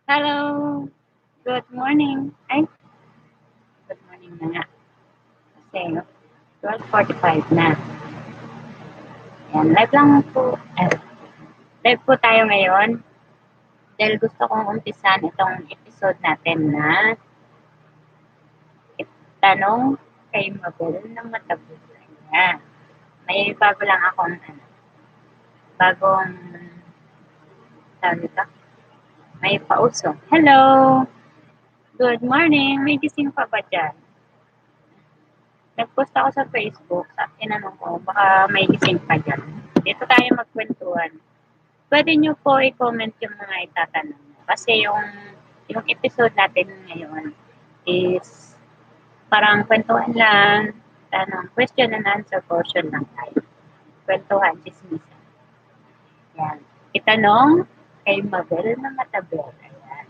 Hello, good morning. Ay, good morning na nga. Kasi 12:45 na. Ayan, live lang po. Live po tayo ngayon dahil gusto kong umpisan itong episode natin na tanong kay Mabel ng Matagal. Ayan. May bago lang akong bagong tawag nito, may pauso. Hello! Good morning! May gising pa ba dyan? Nag-post ako sa Facebook, sa tinanong ko, baka may gising pa dyan. Dito tayo magkwentuhan. Pwede nyo po i-comment yung mga itatanong nyo. Kasi yung episode natin ngayon is parang kwentuhan lang, question and answer portion lang tayo. Kwentuhan, chismisan. Yan. Itanong kay Mabel na Matabel. Ayan.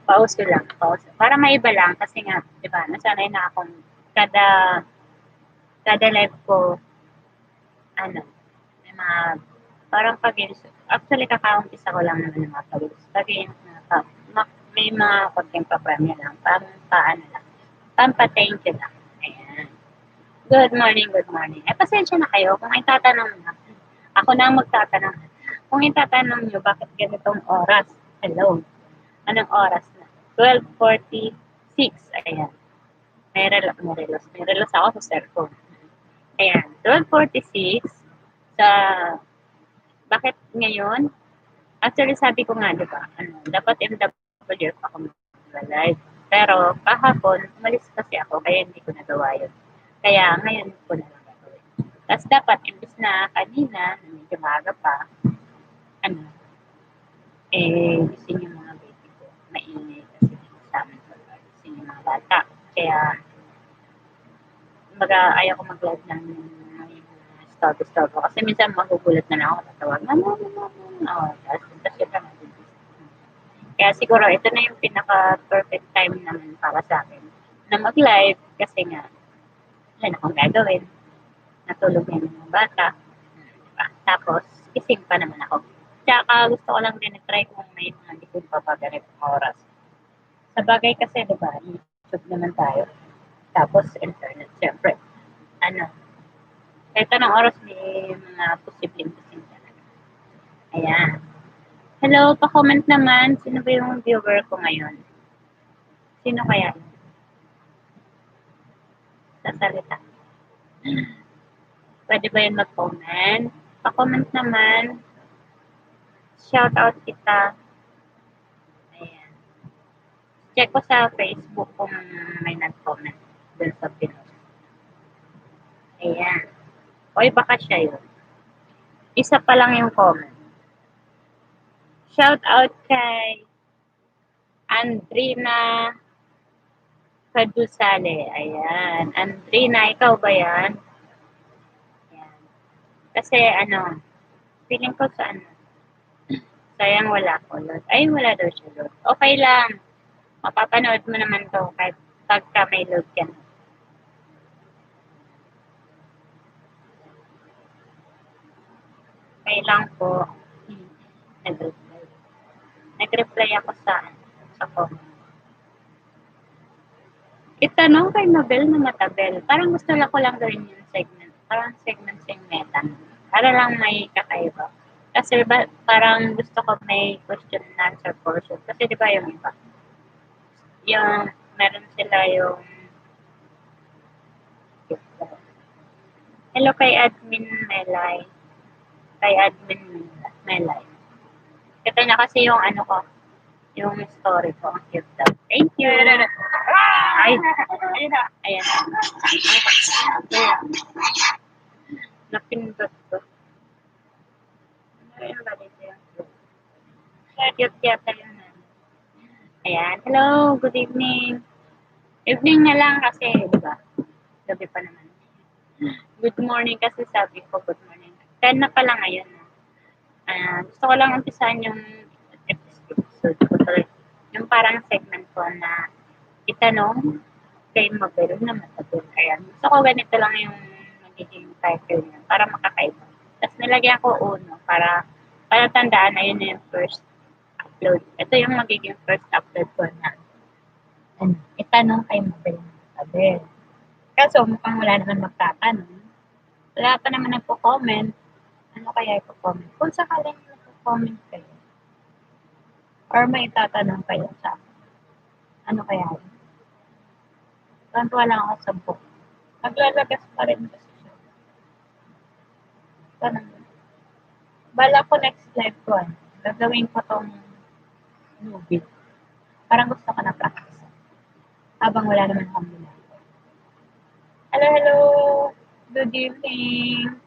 Pause lang, pause. Para maiba lang kasi nga, di ba, nasanay na akong kada kada live ko, ano, may mga parang pag-ins actually kaka-umpisa ko lang naman ng mga pag-ins pag-ins na may mga konting papremyo lang, paano lang, pampa-thank you lang. Ayan. Good morning, good morning. Eh, pasensya na kayo kung itatanong na. Ako na ang magtatanong. Kung itatanong nyo, bakit ganitong oras? Hello. Anong oras na? 12:46. Ayan. May relos ako sa cellphone. Ayan. 12:46 sa bakit ngayon? Actually, sabi ko nga, di ba, dapat MWF ako mag-live. Pero kahapon, umalis kasi ako, kaya hindi ko nagawa yun. Kaya ngayon ko na lang gagawin. Tapos dapat, imbis na kanina, medyo maaga pa, ano, gising yung mga baby ko. Maingay kasi sa amin ko. Gising yung mga bata. Kaya, ayaw ko mag-live ng stop. Kasi minsan magugulat na lang ako, tatawag, tapos yun lang. Kaya siguro ito na yung pinaka-perfect time naman para sa akin na mag-live kasi nga wala na akong gagawin. Natulog na yung mga bata. Diba? Tapos, gising pa naman ako. Tsaka gusto ko lang din i-try kung may mga likod pa pa ganitong oras. Sa bagay kasi, diba, YouTube naman tayo. Tapos, internet, syempre. Ano, kahit anong oras may mga posibleng gising talaga. Ayan. Hello, pa-comment naman. Sino ba yung viewer ko ngayon? Sino kaya? Sasalita. Pwede ba yun mag-comment? Pa-comment naman. Shout out kita. Ayan. Check ko sa Facebook kung may nag-comment dun sa pinost. Ayan. Oy, baka siya yun. Isa pa lang yung comment. Shout out kay Andrina Kadusale. Ayan. Andrina, ikaw ba yan? Ayan. Kasi feeling ko sa sayang wala ko load. Ay, wala daw siya load. Okay lang. Mapapanood mo naman to kahit pagka may load ka na. Okay lang po. Nag-reply. Nag-reply ako sa comment. Itanong kay Mabel na Matabel. Parang gusto lang ko lang gawin yung segment. Parang segmentan. Para lang may kakaiba. Kasi ba, parang gusto ko may question and answer portion. Kasi di ba yung iba? Yung meron sila yung hello kay Admin Melay. Kay Admin Melay. Kita niya kasi yung ko, yung story ko. Ang cute daw. Thank you. Ay, ayan. Napindot ko. Ano yung balito yung cute yata yun. Ayan. Hello, good evening. Evening na lang kasi, di ba? Gabi pa naman. Good morning kasi sabi ko, good morning. 10 na pala ngayon. Gusto ko lang umpisahan yung episode ko tuloy. Yung parang segment ko na itanong kay Mabel na Matabel. Ayan. Gusto ko ganito lang yung magiging title niya para makakaiba. Tapos nilagyan ko uno para tandaan na yun yung first upload. Ito yung magiging first upload ko na. Ano, itanong kay Mabel. Mabel. Kaso mukhang wala naman magtatanong. Wala pa naman nagpo-comment. Ano kaya ipo-comment? Kung sakaling nagpo-comment kayo, or may tatanong kayo sa akin, ano kaya yun? Tantuwa lang ako sa book. Naglalabas pa rin kasi siya. Tanong. Bala ko next live ko, gagawin ko tong movie. Parang gusto ko na practice. Habang wala naman akong ginagawa. Hello, hello! Good evening!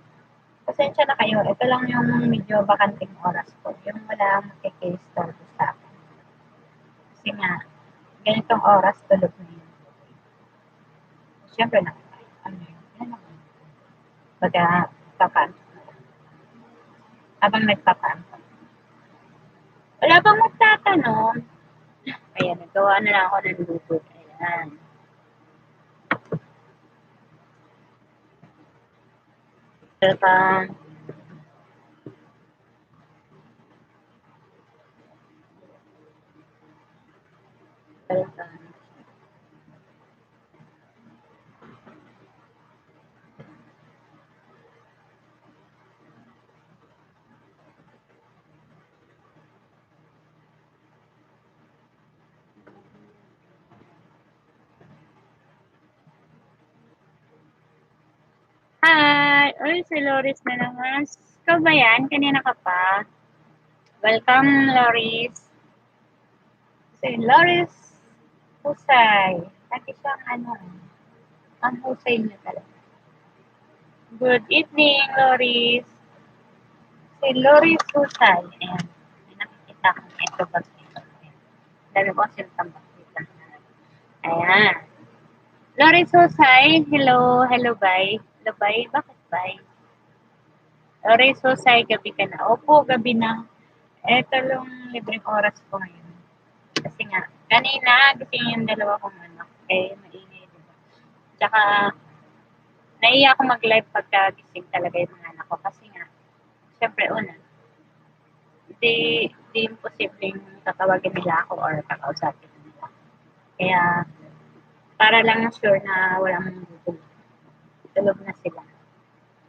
Pasensya na kayo. Ito lang yung medyo bakanting oras ko. Yung wala makikase story sa akin. Kasi nga, ganitong oras tulog na yun. Siyempre na, ano yun? Yan ako. Baga, papan. Habang nagpapan. Wala bang magtatanong? Ayan, nagawa na lang ako ng luto. Ayan. Welcome. Welcome. Hi! Uy, si Loris na naman. Ikaw ba yan? Kanina ka pa? Welcome, Loris. Si Loris Husay. Lagi siyang ang husay niya talaga. Good evening, Loris. Si Loris Husay. Ayan. May nakikita ko na ito ba? Dami ko siyang bakita. Ayan. Loris Husay. Hello. Hello, bye. Hello, bye. Bakit bye? Loris Husay, gabi ka na. Opo, gabi na. Eto lang libreng oras ko ngayon. Kasi nga, kanina, gising yung dalawa kong anak. Maingay, diba? Tsaka, naiya ako mag-live pagka gising talaga yung mga anak ko. Kasi nga, syempre una, di imposibleng tatawagin nila ako or kakausapin nila. Kaya, para lang sure na walang bubog. Tulog na sila.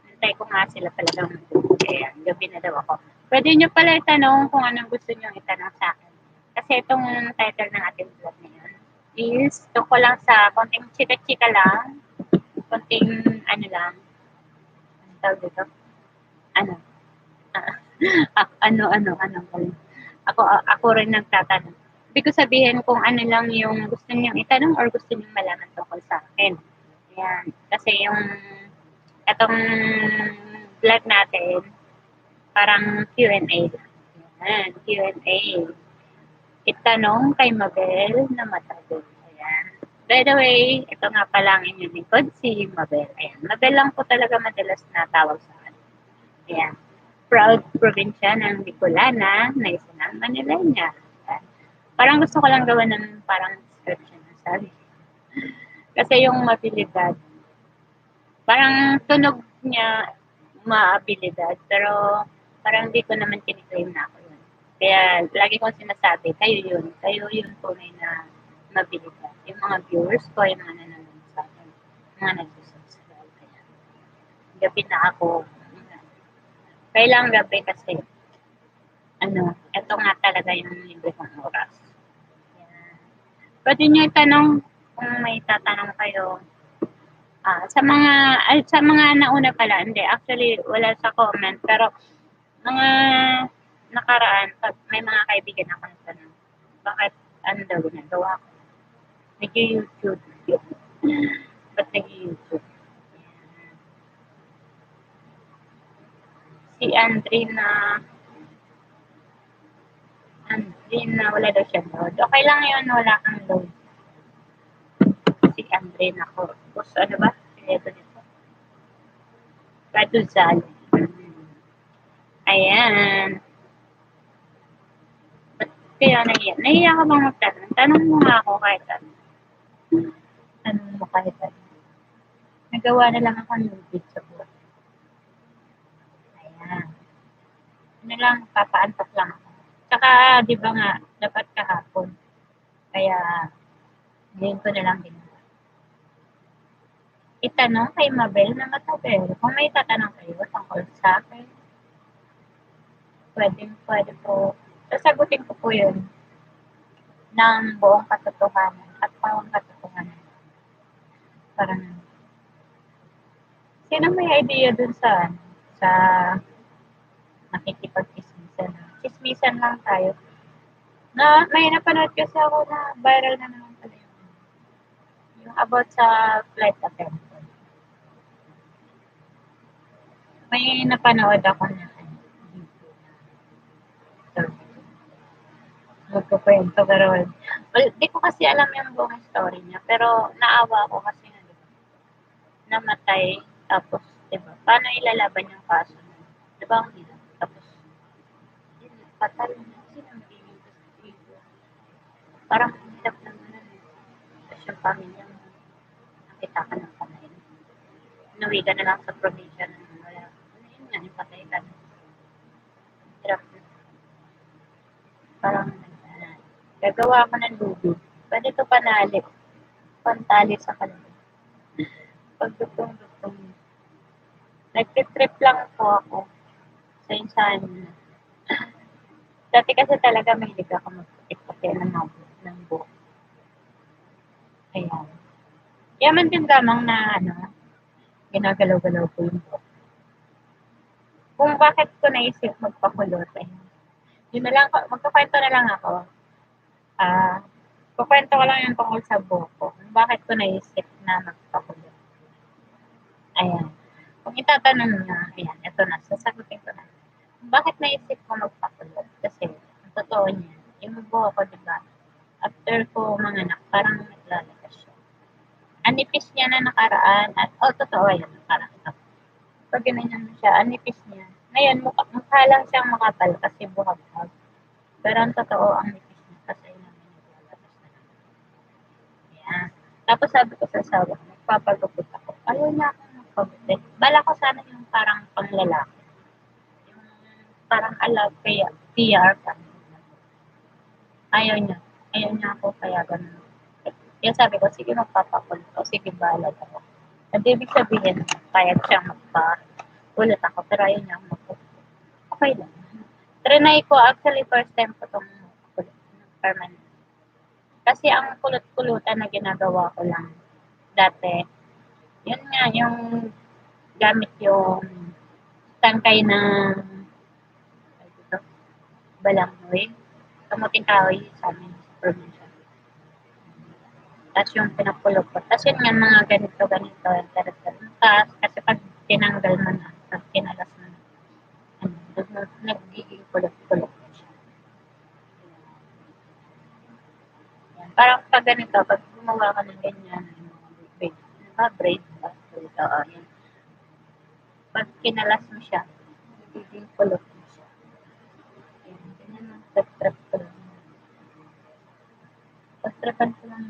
Antay ko nga sila talagang matulog. Kaya, gabi na daw ako. Pwede nyo pala itanong kung anong gusto nyo itanong sa akin. Kasi itong title ng ating vlog na yun is tungkol lang sa konting chika-chika lang. Konting lang. Ano tawag dito? Ano? Ano. Ako rin nagtatanong. Ibig ko sabihin kung ano lang yung gusto niyong itanong or gusto niyong malaman tungkol sa akin. Ayan. Kasi yung itong vlog natin, parang Q&A. Ayan, Q&A. Itanong kay Mabel na matagal. Ayan. By the way, ito nga pala ang inyong likod, si Mabel. Ayan. Mabel lang po talaga madalas na tawag sa akin. Ayan. Proud probinsya ng Bicolana na isa ng Manileña. Ayan. Parang gusto ko lang gawa ng parang description ng sabi. Kasi yung mabilidad, parang tunog niya maabilidad, pero parang di ko naman kiniklaim na ako yun. Kaya lagi kong sinasabi, kayo yun tunay na mabilidad. Yung mga viewers ko, yung mga nanonood sa akin, mga nagsusubscribe. Kaya gabi na ako. Kailang gabi kasi, eto nga talaga yung libre kong oras. Kaya, pwede nyo itanong kung may tatanong kayo. Sa mga nauna pala, hindi, actually, wala sa comment, pero mga nakaraan, pag may mga kaibigan ako nagtanong, bakit ano daw ginagawa ko? Nag-YouTube. Ba't nag-YouTube? Si Andrina, wala daw siya load. Okay lang yun, wala kang load. Si Andrina ko. Tapos ano ba? Ito nito. Kaduzal. Ayan. Kaya nahiya ka bang magtanong? Tanong mo nga ako kahit ano. Tanong mo kahit ano. Nagawa na lang ako ng video sa buwan. Ayan. Ano lang, papaantok lang ako. Tsaka, di ba nga, dapat kahapon. Kaya, ngayon ko na lang ginawa. Itanong kay Mabel na Matabel kung may tatanong kayo tungkol sa akin. Pwede po. Sasagutin ko po yun ng buong katotohanan at pawang katotohanan. Parang, sino may idea dun sa nakikipag-chismisan? Chismisan lang tayo. May napanood kasi ako na viral na naman pala yung about sa flight attendant. May napanood ako na magkukwento pero di ko kasi alam yung buong story niya pero naawa ako kasi nga namatay tapos diba paano ilalaban yung kaso niya diba ang hirap tapos yun fatal na sino magiging testigo parang hirap naman tapos yung pamilya mo nakita ka ng patay inuwi ka na lang sa probinsya na wala yun nga yung patay ka hirap parang gagawa ako ng lubi pwede to panali pantali sa kanila pagdugtong-dugtong nagtitrip lang po ako sa insan dati kasi talaga mahilig ako magputik-putik ng buhok ayan yaman din lamang na ginagalaw-galaw ko yung buhok kung bakit ko naisip magpakulot yun na lang magkakwento na lang ako kukwento ko lang yung tungkol sa buhok ko kung bakit ko naisip na magpakulot ayan kung itatanong nga ayan ito na sasagutin ko na bakit naisip ko magpakulot kasi ang totoo niya yung buhok ko diba after ko manganak parang naglalakas siya ang nipis niya na nakaraan at totoo yan parang ito pag ganyan siya ang nipis niya ngayon mukha lang siyang makapal kasi buhag-hag pero ang totoo ang nipis niya kasi namin naglalabas na yan tapos sabi ko sa asawa magpapagupit ako ayaw niya akong magpagupit bala ko sana yung parang panglalaki yung parang alag kaya PR ka ayaw niya ako kaya ganun kaya sabi ko sige magpapakulot o sige balag ako at ibig sabihin kaya siyang magpakulot ako pero ayaw niya akong magpakulot okay lang trinay ko actually first time ko itong kulot permanent kasi ang kulot-kulutan na ginagawa ko lang dati yun nga yung gamit yung tangkay ng balanghoy kamuting kahoy sa amin sa probinsya tapos yung pinakulot ko tapos yun nga mga ganito tapos kasi pag tinanggal mo na pag kinalas mo na nagiging kulot-kulot na siya yan. Parang pag ganito pag gumawa ka ng ganyan braid ba? Yan. Pag kinalas mo siya nagiging kulot na siya yan. Ganyan ang trap ko lang pag-trapan ko lang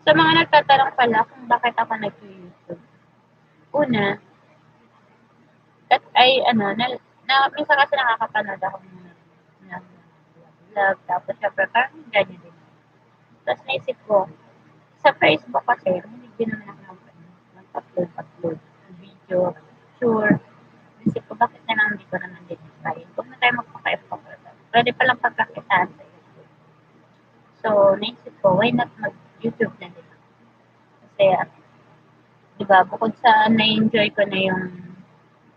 sa mga nagtatanong pala kung bakit ako nag-YouTube. Una, minsan kasi nakakapanood ako ng vlog, tapos syempre parang ganyan din. Tapos naisip ko, sa Facebook kasi, hindi din naman ako mag-upload ng video, sure. Naisip ko, bakit na lang hindi ko naman din try. Huwag na tayo magpaka-effort. Pwede palang pagkakitaan sa YouTube. So, naisip ko, why not mag-YouTube na din ako? Kasi, diba, bukod sa na-enjoy ko na yung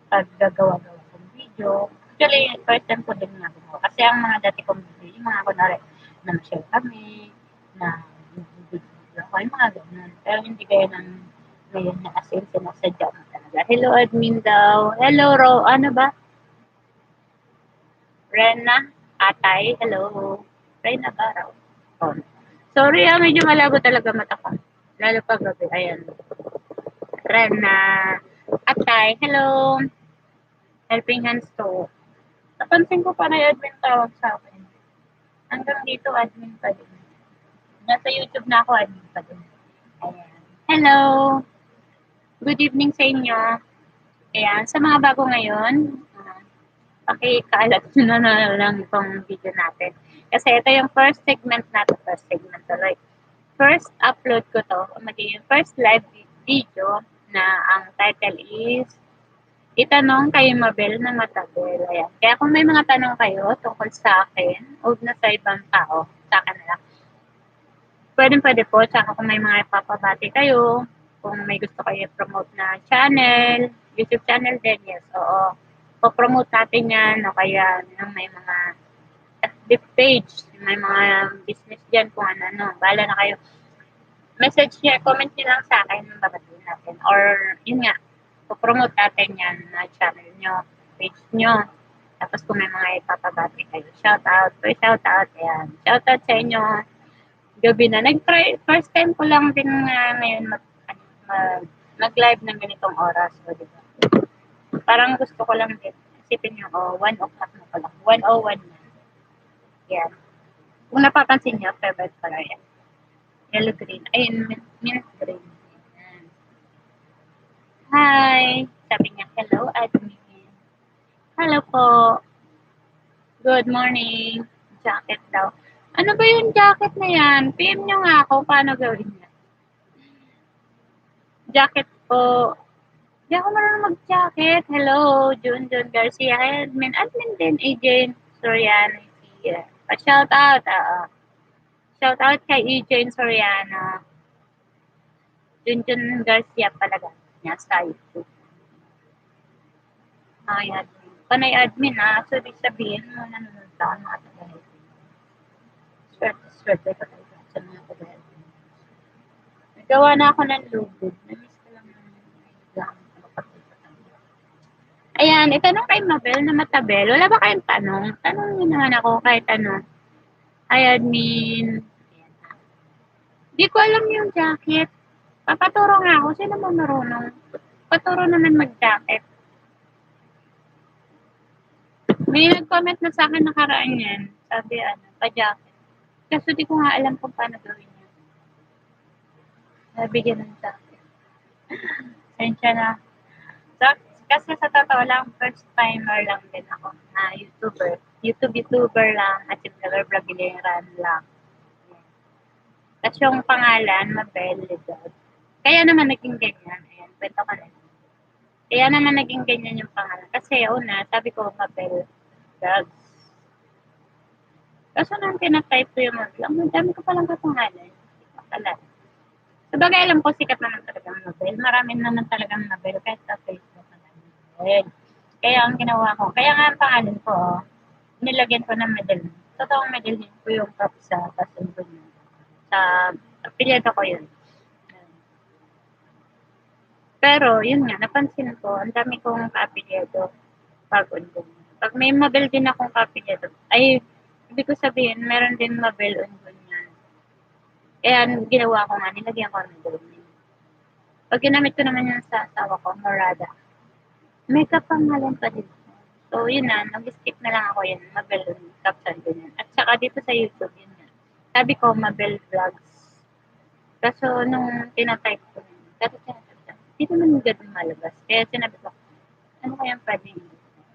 paggagawa-gawa ng video. Actually, first time ko din nagawa. Kasi ang mga dati kong video, yung mga kunwari, na ma-share kami, na video ako, yung mga ganun. Pero hindi kayo ng ngayon na as in sinasadya mo talaga. Hello, admin daw. Hello, ano ba? Rena? Atay? Hello? Rena ba raw? Oh. Sorry, medyo malabo talaga mata ko. Lalo pag gabi. Ayan. Rena. Atay, hello. Helping hands to. Napansin ko pa na yung admin tawag sa akin. Hanggang dito, admin pa din. Nasa YouTube na ako, admin pa din. Ayan. Hello! Good evening sa inyo. Ayan, sa mga bago ngayon, pakikalat nyo na lang itong video natin. Kasi ito yung first segment natin, first segment tuloy. First upload ko to, magiging first live video na ang title is Itanong kay Mabel na Matabel. Ayan. Kaya kung may mga tanong kayo tungkol sa akin, huwag na sa ibang tao, sa akin na lang. Pwede po, tsaka kung may mga ipapabati kayo, kung may gusto kayo promote na channel, YouTube channel din, yes, oo. Po-promote natin yan, o kaya may mga FB page, may mga business dyan, kung ano, bahala na kayo. Message niya, comment niyo lang sa akin, babatiin natin. Or, yun nga, po-promote natin yan na channel nyo, page nyo. Tapos kung may mga ipapabati kayo, shoutout, ayan. Shoutout sa inyo, gabi na. Nag-try, first time ko lang din ngayon mag-live ng ganitong oras. So, diba? Parang gusto ko lang din. Isipin nyo, 1 o'clock na pala. 1:01 na. Yan. Kung napapansin nyo, favorite pala yan. Yellow green. Ayun, mint green. Yan. Hi! Sabi niya, hello, admin. Hello po. Good morning. Jacket daw. Ano ba yung jacket na yan? PM nyo nga ako, paano gawin niya? Jacket po. Hindi ako marunong mag-jacket. Hello, Jun Garcia. Admin din, Agent Soriano. Pa-shout out. Shout out kay Agent Soriano. Jun Garcia pala niya sa YouTube. Ay, admin. Panay admin So, ibig sabihin mo nanonood ako mga taga-admin. Swerte ka tayo sa mga taga-admin. Nagawa na ako ng logo. Namiss ko lang ng Ayan, itanong kay Mabel na Matabel. Wala ba kayong tanong? Tanong niyo naman ako kahit ano. Hi, admin. Di ko alam yung jacket. Papaturo nga ako. Sino mo marunong? Paturo naman mag-jacket. May nag-comment na sa akin nakaraan yan. Sabi, pa-jacket. Kasi di ko nga alam kung paano gawin yan. Nabigyan ng jacket. Sensya na. So, kasi sa totoo lang, first timer lang din ako na YouTuber. YouTuber lang at yung vlog-vlogileran lang. Tapos yung pangalan, Mabel Legod. Kaya naman naging ganyan. Ayan, kwento ka rin. Kaya naman naging ganyan yung pangalan. Kasi una, sabi ko, Mabel Vlogs. Kaso nang tinatype ko yung Mabel, ang dami ko palang kapangalan. Pala. Sabagay alam ko, sikat naman talagang Mabel. Marami naman talagang Mabel kahit sa Facebook. Mabel. Kaya ang ginawa ko, kaya nga ang pangalan ko, nilagyan ko ng medal. Totoong medal din ko yung cup sa pasun ko yun. Sa apelyido ko yun. Pero, yun nga, napansin ko, ang dami kong ka-apelyido pag undong. Pag may Mabel din akong ka-apelyido, ay, ibig ko sabihin, meron din Mabel undong yan. Kaya, ginawa ko nga, nilagyan ko ng medal. Pag ginamit ko naman yung sa asawa ko, Morada, may kapangalan pa din. So, yun na, nag-skip na lang ako yun, Mabel caption din yan. At saka dito sa YouTube, yun na. Sabi ko, Mabel Vlogs. Kaso, nung tinatype ko, hindi naman ganun malabas. Kaya sinabi ko, ano kayang pwedeng?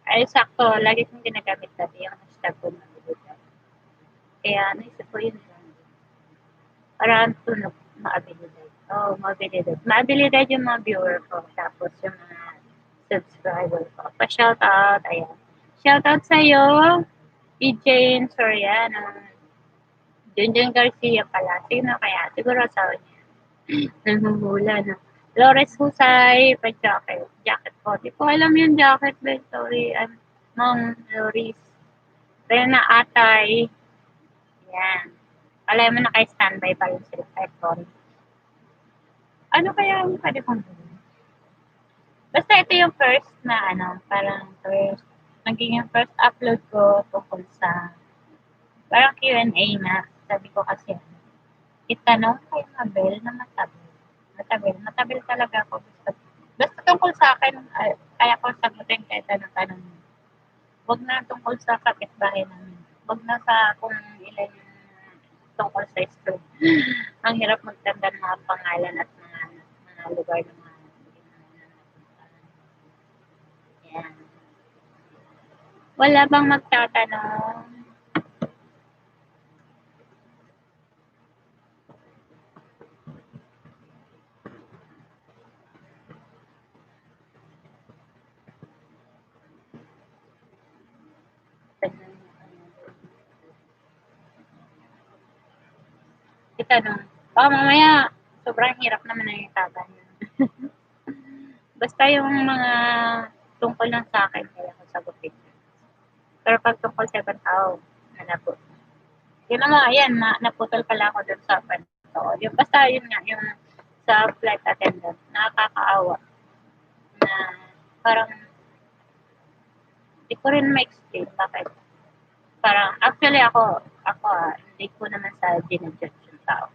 Ay, sakto, lagi kong ginagamit dati yung hashtag ko na video. Kaya, naisip ko yun lang. Para tunog, maabilidad. Maabilidad. Maabilidad yung mga viewer ko. Tapos yung mga subscriber ko. Pa-shoutout, ayan. Shoutout sa'yo, Jane Soriano. Junjun Garcia pala. Sino kaya? Siguro asawa niya. Nanghula na. Flores Husay, pa-jacket. Jacket ko. Di ko alam yung jacket, but sorry. Mom, Loris. Rena Atay. Yan. Alam mo, naka-standby pa yung cellphone. Ano kaya yung pwede kong gawin? Basta ito yung first na parang first, naging yung first upload ko tungkol sa parang Q&A na. Sabi ko kasi, itanong kay Mabel na matabil talaga ako. Basta tungkol sa akin, kaya ko sagutin kahit tanong. Huwag na tungkol sa kapitbahay namin. Huwag na sa kung ilan yung tungkol sa school. Ang hirap magtanda ng mga pangalan at mga lugar ng mga Ayan. Wala bang magtatanong? Itanong. Baka mamaya, sobrang hirap naman na yung tatanong. Basta yung mga tungkol lang sa akin, kaya ko sagutin. Pero pag tungkol sa ibang tao, nalabo. Yun naman, ayan, naputol pala ako dun sa kwento. Yung, basta yun nga, yung sa flight attendant, nakakaawa na parang hindi ko rin ma-explain bakit. Parang, actually hindi ko naman sa ginajudge yung tao.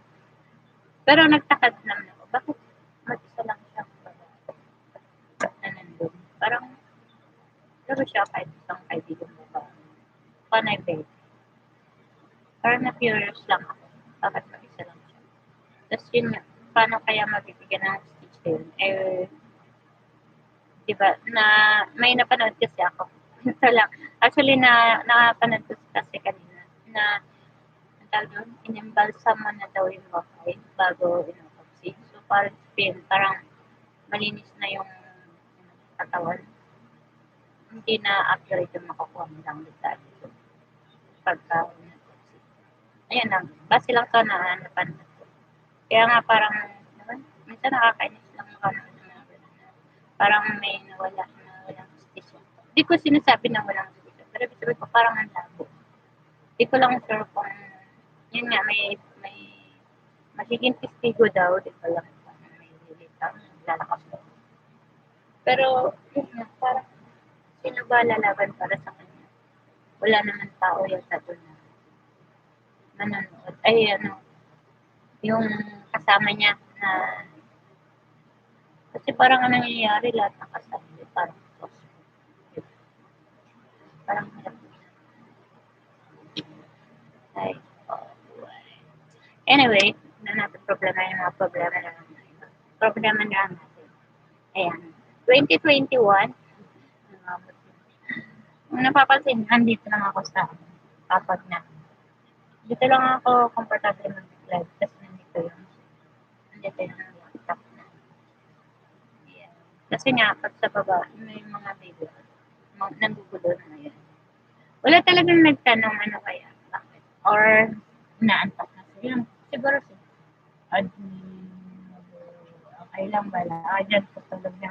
Pero nagtakad naman ako, bakit mag-isa lang siya na nandun? Parang, pero siya kahit isang kaibigan mo ba? Connected. Parang na-curious lang ako, bakit mag-isa lang siya. Tapos yun nga, paano kaya mabibigyan ng speech din? Eh, diba, na may napanood kasi ako. Ito lang. Actually, napanood ko kasi kanina na ang tawag doon, inimbalsa mo na daw yung bahay bago in-autopsy. So, parang spin, parang malinis na yung katawan. Hindi na accurate yung makukuha mo lang detalye. So, pagka in-autopsy. Ayun lang. Base lang to na napanood ko. Kaya nga parang, naman, minsan nakakainis lang makanood ng mga ganun na parang may na walang station. Hindi ko sinasabi na walang station, pero ibig sabihin ko parang ang labo. Hindi ko lang sure kung, yun nga, may magiging testigo daw, di ko lang kung may lilitaw, lalakas daw. Pero, yun nga, parang, sino ba lalaban para sa kanya? Wala naman tao yata doon na manonood. Ay, ano, yung kasama niya na kasi parang ang nangyayari lahat ng kasama niya parang parang ay, oh, anyway, na natin problema yung mga problema na problema na natin. Ayan. 2021, kung napapansin, andito lang ako sa kapag na. Dito lang ako comfortable mag-live kasi nandito yung laptop na. Ayan. Kasi nga, pag sa baba, may mga video, nanggugulo na yan. Wala talagang nagtanong ano kaya, bakit? Or naantok na sila. Siguro si okay lang bala. Dyan tutulog na.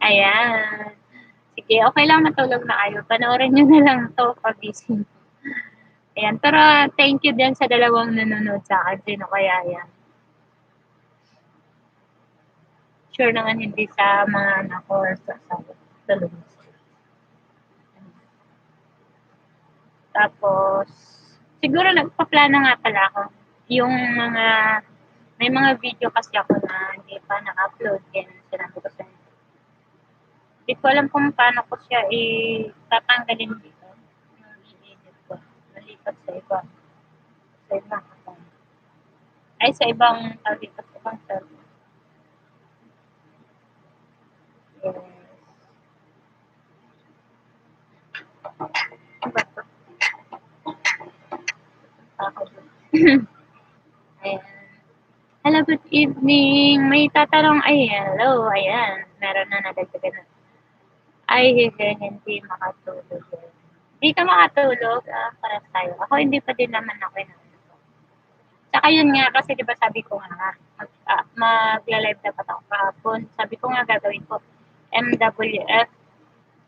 Ayan. Sige, okay lang matulog na kayo. Panoorin nyo na lang to pagising. Ayan. Pero thank you din sa dalawang nanonood sa akin. Sino kaya yan? Sure naman hindi sa mga anak ko or sa tulog. Tapos, siguro nagpaplano nga pala ako. Yung mga, may mga video kasi ako na hindi pa na-upload. Kaya sinabi ko sa inyo. Hindi ko alam kung paano ko siya tatanggalin dito. Yung i-edit ko. Nalipat sa iba. Sa ibang account. Ay, sa ibang, dito, sa ibang server. Yes. Ano ba ito? Ako. Ayan. Hello, good evening. May tatanong, ay, hello, ayan. Meron na nadagdagan na. Ay, hindi makatulog. Hindi ka makatulog, para tayo. Ako hindi pa din naman ako nakatulog. Tsaka yun nga, kasi di ba sabi ko nga, magla-live dapat ako kahapon. Sabi ko nga gagawin ko MWF.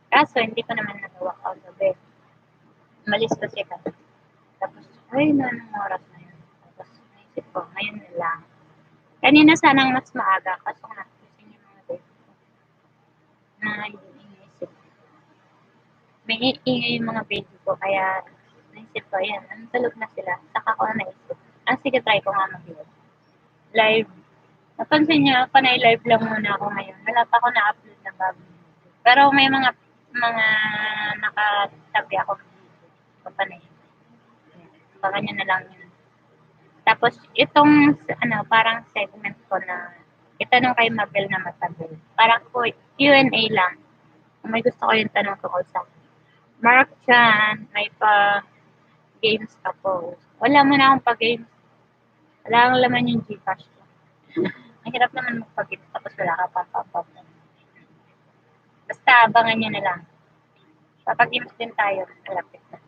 Kaso hindi ko naman nagawa ako gabi. Malis kasi kami. Tapos, ay, anong oras na yun? Tapos, naisip ko, ngayon na lang. Kanina sanang mas maaga, kaso nga, kasi yung mga day ko na iniisip. May iingay yung mga baby ko, kaya naisip ko, ayan, tulog na sila. Saka ko na naisip. Sige, try ko nga mag-live. Live. Napansin niyo, panay live lang muna ako ngayon. Wala pa ako na-upload na bagong video. Pero may mga nakatabi ako panay. Baka nyo na lang yun. Tapos, itong, parang segment ko na itanong kay Mabel na matagal. Parang Q&A lang. Kung may gusto kayong tanong tungkol sa Mark Chan, may pa-games ka po. Wala mo na akong pa-games. Wala akong laman yung Gcash ko. Ang hirap naman magpa-games tapos wala ka pa. Basta abangan nyo na lang. Papag-games din tayo. Malapit na.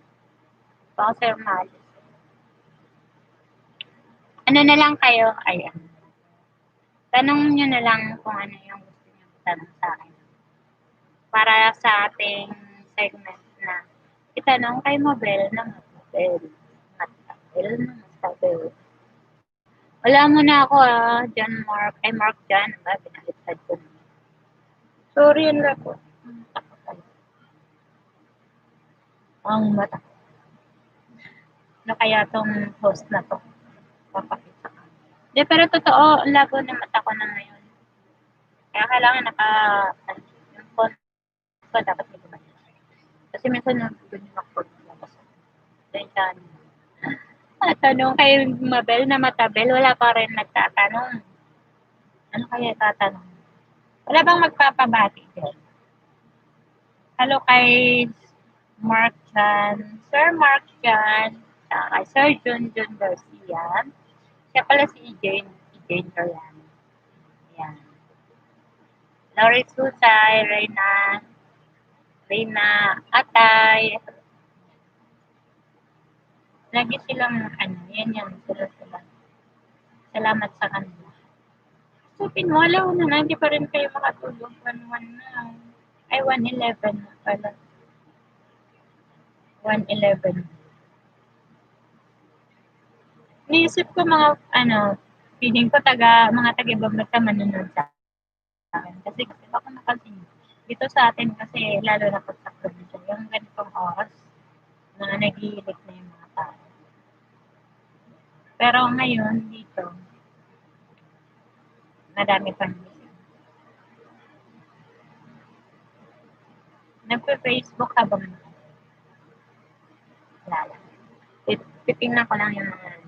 Baka sa'yo maalis. Ano na lang kayo? Ayan. Tanong nyo na lang kung ano yung gusto nyo tanong sa akin. Para sa ating segment na itanong kay Mabel na Mabel. Mabel na Mabel. Wala mo na ako John Mark. Ay, Mark John. Binalitad ko na. Sorry yun lang po. Ang mata. Ano kaya tong host na to? Papakita ka. Di, pero totoo, labo na mata ko na ngayon. Kaya kailangan yung phone ko dapat may gumana. Kasi minsan nandun yung ako labas. Diyan. Tanong kay Mabel na Matabel, wala pa rin nagtatanong. Ano kaya tatanong? Wala bang magpapabati din? Hello kay Mark Jan, Sir Mark Jan, kay Sir John Garcia. Siya pala si Jane Torian. Ayan. Laurie Susay, Reyna Atay. Lagi silang, yan, sila. Salamat sa kanila. So, pinwala ko na, hindi pa rin kayo makatulog. 1-1 na. Ay, 1-11 na pala. 1-11. Naisip ko feeling ko mga taga-ibang ka manunod sa akin. Kasi ako napansin, dito sa atin kasi lalo na pag sa probinsya, yung ganitong oras na naghihilig na yung mga tao. Pero ngayon, dito, madami pang gising. Nagpe-Facebook ka ba? Wala lang. Titingnan ko lang yung mga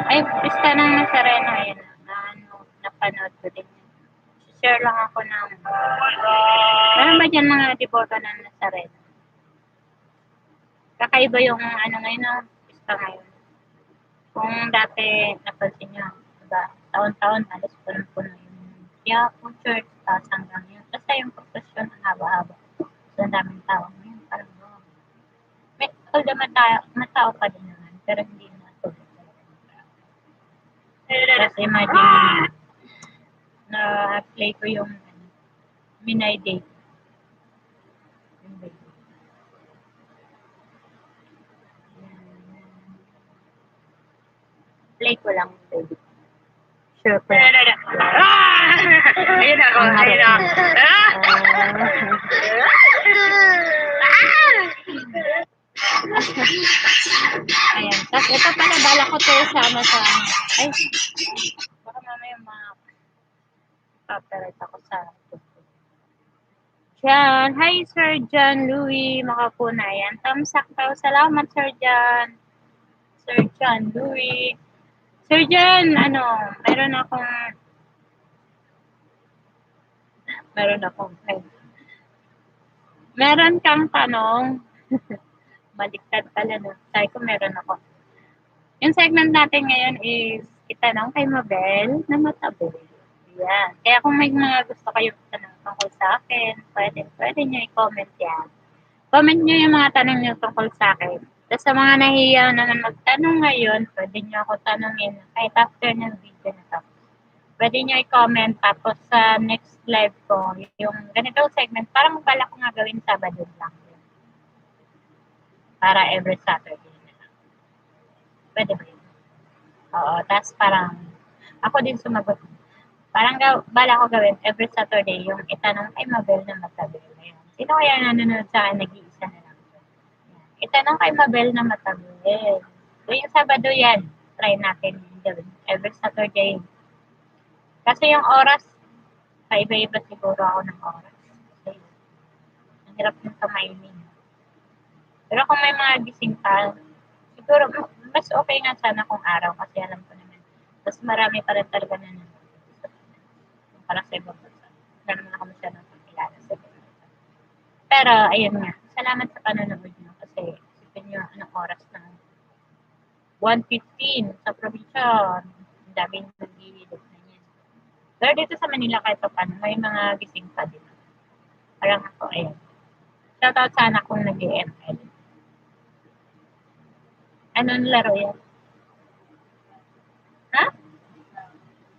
ay, pista ng Nazareno, ayun napanood ko din. Share lang ako ng meron ba dyan mga deboto ng Nazareno? Kakaiba yung ngayon pista ngayon. Kung dati napansin nyo, diba, taon-taon alas puno yung Quiapo Church, tapos hanggang yun. Basta yung procession ang haba-haba. So, ang daming tao. Ngayon, parang may although matao pa din naman, pero hindi na tulad. Kasi imagine, na-play ko yung Minay Day. Play ko lang, baby. Sure po. Ayun ako, ayun ako. Ayan. Tapos ito pala, bala ko to sa ay, baka mamaya copyright ako sa John. Hi, Sir John Louis. Makapunayan. Thumbs up daw. Salamat, Sir John. Sir John Louis. Sir John, meron kang tanong. Baliktad pala, no? Sabi ko, meron ako. Yung segment natin ngayon is itanong kay Mabel na Matabel. Yan. Kaya kung may mga gusto kayo tanong tungkol sa akin, pwede nyo i-comment yan. Comment nyo yung mga tanong nyo tungkol sa akin. Tapos sa mga nahiya naman magtanong ngayon, pwede nyo ako tanongin kahit after ng video na to. Pwede nyo i-comment tapos sa next live ko, yung ganitong segment, parang bala ko nga gawin Sabado lang. Para every Saturday na lang. Pwede ba yun? Oo, tapos parang ako din sumagot. Parang bala ko gawin every Saturday yung itanong kay Mabel na Matabel. Sino kaya nanonood sa akin, nag-iisa na lang. Itanong kay Mabel na Matabel. So yung Sabado yan, try natin gawin every Saturday. Kasi yung oras, paiba-iba siguro ako ng oras. Kasi ang hirap yung timing. Pero kung may mga gising ka, siguro mas okay nga sana kung araw kasi alam ko naman. Mas marami pa rin talaga na para sa ibang bansa. Wala naman ako masyadong kakilala sa ibang bansa. Pero, ayun nga, salamat sa panonood nyo kasi isipin nyo anong oras na 1:15 sa probinsya, ang daming naghihilot na yan. Pero dito sa Manila kahit pa paano, may mga gising pa din. Parang ako, ayun. Shoutout sana kung nag-EML. Anong laro yan? Ha?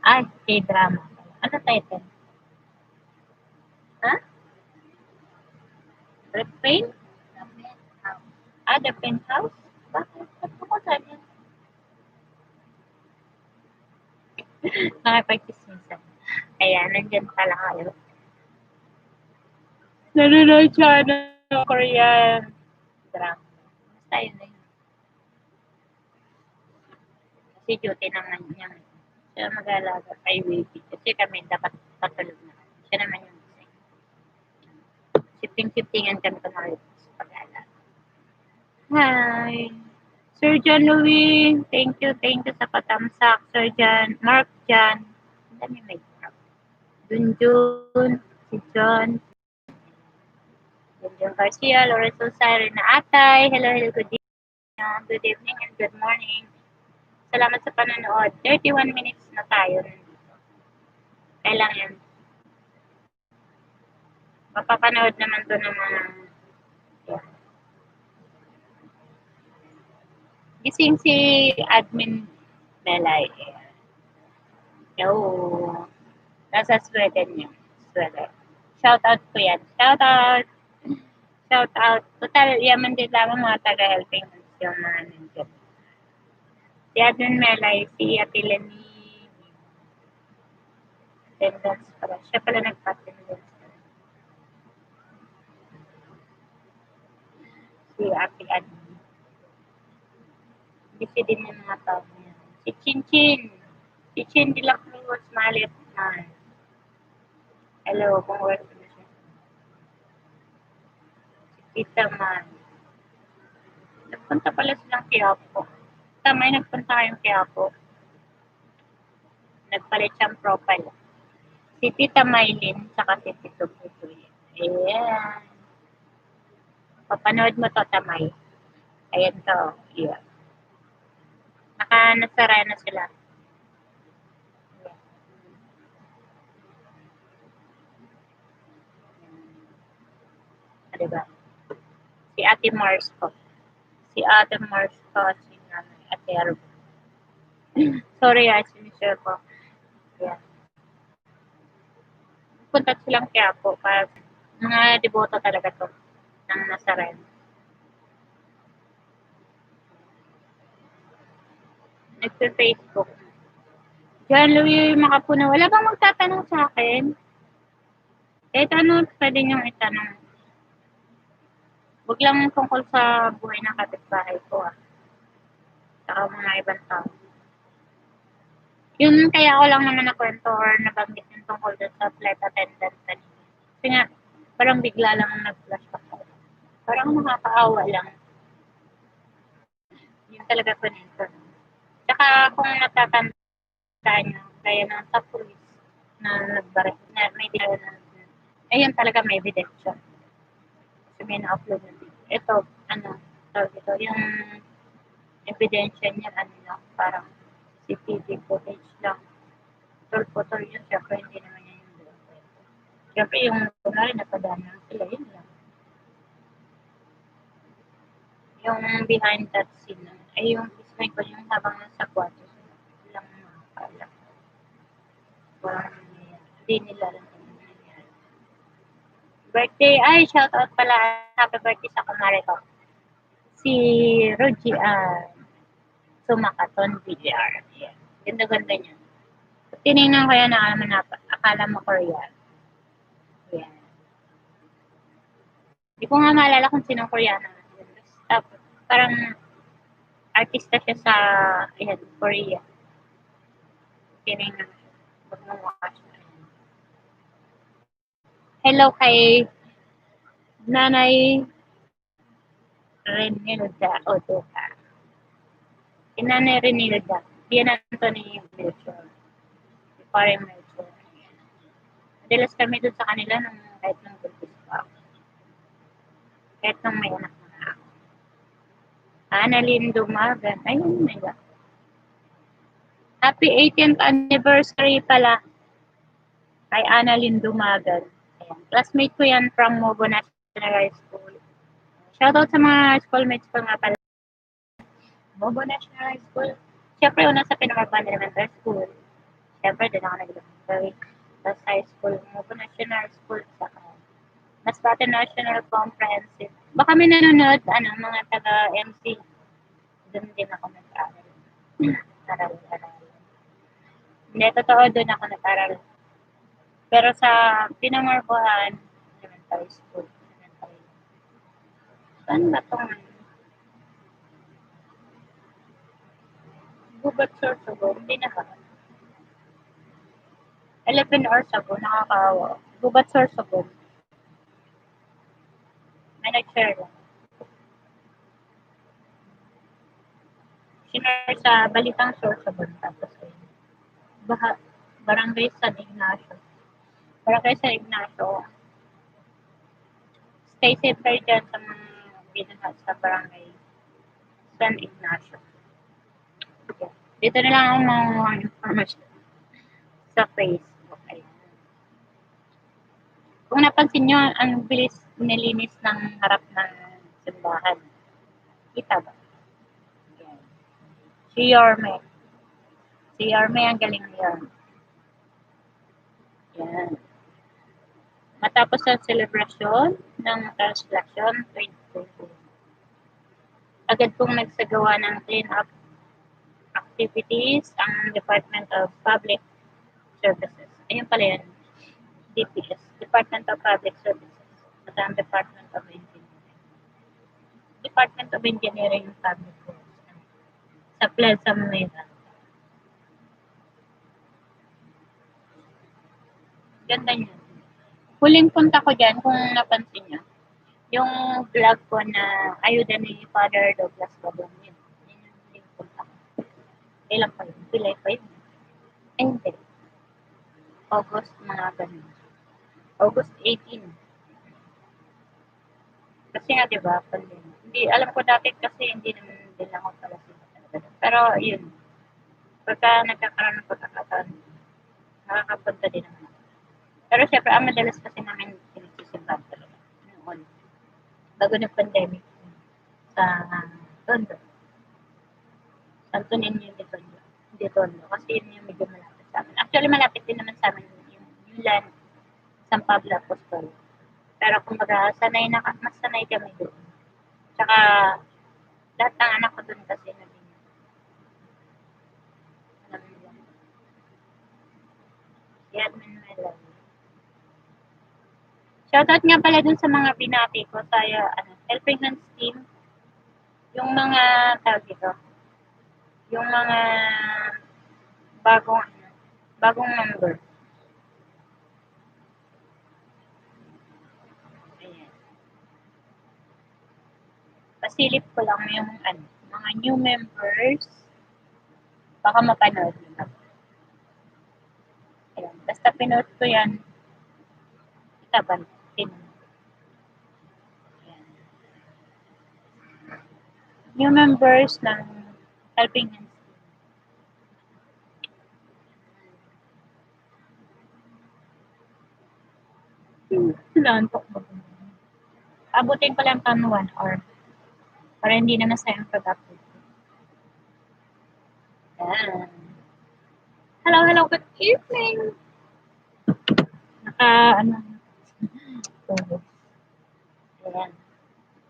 Ay, K-drama. Ano title? Ha? Red Paint? Ah, The Penthouse? Bakit? Ba't ko saan yan? Nakipag-chismisan. Ayan, nandyan pala kayo. Nanonood siya ng Korean drama. Basta yun na yun. Kasi duty naman niya. Siya mag-aalaga kay Wavy. Kasi kami dapat patulog na. Siya naman yung gising. Shifting-shiftingan kami kunwari sa pag-aalaga. Hi! Sir John Louis, thank you sa patamsak. Sir John, Mark John, ang dami may Mark. Junjun, si John, Junjun Garcia, Lorenzo Rosary na Atay, hello, good evening and good morning. Salamat sa panonood. 31 minutes na tayo. Kailang yan. Mapapanood naman to ng mga yan. Gising si admin Melay. Yo. Nasa Sweden yun. Sweden. Shout out ko yan. Shout out. Shout out. Total, yaman din lamang mga taga-helping yung mga nandiyan. Si Admin Melay, si Ate Lenny. Attendance pala. Siya pala nagpa-attendance. Si Ate Admin. Busy din yung mga tao niya. Si Chinchin. Si Chin de la Cruz, Malit na. Hello, kung work na siya. Si Tita Man. Nagpunta pala silang Quiapo. Tamay nagpunta kayong Quiapo. Nagpalit siyang profile. Si Tita Maylin, saka si Tito Putoy. Ayan. Papanood mo to, Tamay. Ayan to. Ayan. Nasara na sila. Diba? Si Ate Mars ko. Si Ate Mars ko. Si Ate Arbo. Sorry, sinishare ko. Ayan. Punta silang Quiapo. Mga deboto talaga to. Ng Nazareno. Nagpe-Facebook. John Louis Makapuna. Wala bang magtatanong sa akin? Kahit ano, pwede niyong itanong. Huwag lang tungkol sa buhay ng kapitbahay ko saka mga ibang tao. Yun kaya ko lang naman nakwento or nabanggit yung tungkol doon sa flight attendant kanina. Kasi nga, parang bigla lang nag-flashback ako. Parang nakakaawa lang. Yun talaga kwento. Tsaka kung natatandaan nyo, kaya na sa police na nagbaril, na may dinala na, ayun talaga may ebidensya. Kasi may na-upload na video. Ito, tawag ito, yung ebidensya niya, parang CCTV footage lang. Putol-putol yun, syempre hindi naman yan yung buong kwento. Syempre yung kunwari napadana sila, yun lang. Yung behind that scene, ay yung ismay ko yung habang nasa kwarto sila, lang makakala. Parang hindi nila lang nangyayari. Birthday, ay shoutout pala, happy birthday sa kumare ko. Si Rogie Sumakaton VJR. Yeah. Ganda-ganda niya. Tinignan ko yan, akala mo Korean. Yeah. Hindi ko nga maalala kung sinong Koreana. Tapos, parang artista siya sa Korea. Tinignan siya. Magmumukha siya. Hello kay Nanay Renilda Odoka. Si Nanay Renilda. Yan Anthony Melchor. Si Pare Melchor. Madalas kami dun sa kanila nung kahit nung buntis pa ako. Kahit nung may anak na ako. Annalyn Dumagan. Ayun, nila. Happy 18th anniversary pala kay Annalyn Dumagan. Ayan. Classmate ko yan from Mobo National High School. Shoutout sa mga schoolmates ko nga pala. Mobo National High School. Siyempre, una sa Pinamarbán Elementary School. Siyempre, din ako nag-elementary. Tapos high school, Mobo National School. Saka Masbate National Comprehensive. Baka may nanonood, mga taga-MC. Doon din ako nag-aral. Aral. Hindi, totoo doon ako nag-aral. Pero sa Pinamarbán Elementary School. Saan ba itong Gubat Source ago? Hindi na ba? 11 hours ago, nakakawa. Gubat Source ago. May nag-share lang. Sinare sa Balitang Source ago. Tapos Barangay San Ignacio. Barangay San Ignacio. Stay safe kayo dyan sa mga binangat sa Barangay San Ignacio. Okay. Dito na lang ang mga information sa Facebook. Ayan. Kung napansin nyo, ang bilis nilinis ng harap ng simbahan. Kita ba? Ayan. Si Yorme. Si Yorme ang galing niya. Ayan. Matapos ang celebration ng transaction 2020. Agad pong nagsagawa ng clean-up activities ang Department of Public Services. Ayun pala yan. DPS. Department of Public Services. At ang Department of Engineering. Department of Engineering and Public Works. Sa Plaza Manila. Ganda niya. Huling punta ko dyan, kung napansin niyo, yung vlog ko na ayuda ni Father Douglas Babon yun. Yun yung huling punta ko. Kailan pa yun? Pilay pa yun. Ay, hindi. August, mga ganun. August 18. Kasi nga, di ba, pandemic. Hindi, alam ko dati kasi hindi naman din ako pala sila talaga. Pero, yun. Pagka nagkakaroon ng pagkakataon, nakakapunta din naman ako. Pero syempre, ang madalas kasi namin pinagsisimbahan talaga. Noon. Bago ng pandemic. Sa Tondo. Santo Niño de Tondo. De Tondo. Kasi yun yung medyo malapit sa amin. Actually, malapit din naman sa amin yung land. San Pablo Apostol. Pero kumbaga, mas sanay kami doon. Tsaka, lahat ng anak ko doon kasi naging alam nila. Yan, Manuela. Shoutout nga pala dun sa mga binati ko sa Helping Hands team. Yung mga tawag dito. Yung mga bagong member. Ayan. Pasilip ko lang yung mga new members. Baka mapanood nyo. Ayan. Basta pinood ko yan. Itaban. New members ng Helping Hands. Nantok mo. Abutin ko lang pang 1 hour. Para hindi na masayang productive. Yan. Hello, good evening. Ayan.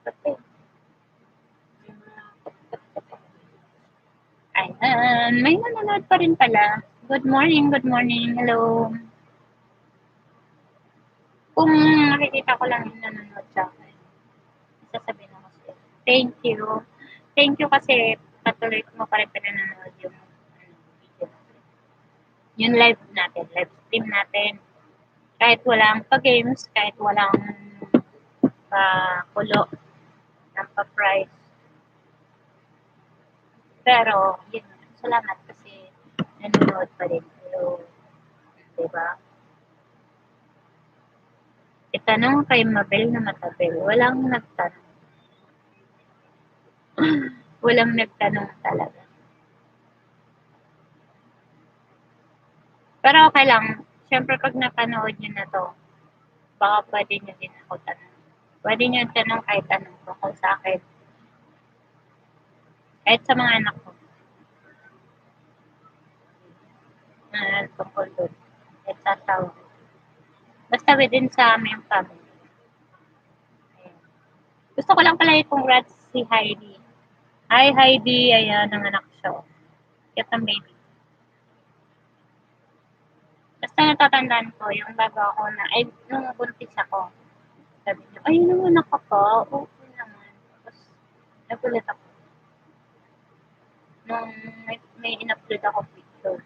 Okay. Ayan. May nanonood pa rin pala. Good morning. Hello. Kung nakikita ko lang yung nanonood sa akin, sasabihin ako sa'yo. Thank you. Thank you kasi patuloy mo pa rin pinanonood yung video natin. Yung live stream natin. Kahit walang pa-games, kahit walang pa-kulo, ng pa-price. Pero, yun, salamat kasi nanonood pa rin. Hello. Diba? Itanong kay Mabel na Matabel, walang nagtanong. Walang nagtanong talaga. Pero okay lang, siyempre 'pag napanood niyo na 'to, baka puwede niyo din ako tanungin. Puwede niyo tanong kahit anong tungkol sa'kin, kahit sa mga anak ko na tungkol dun, kahit sa asawa ko. Basta within sa aming family. Ayan. Gusto ko lang pala i-congrats si Heidi. Hi Heidi, ayan nanganak siya, oh. Cute ng baby. Basta natatandaan ko yung bago ako na ay nung buntis ako, sabi niya, "Ay nanganak ka pa?" Oo naman. Tapos nagulat ako nung may in-upload ako picture.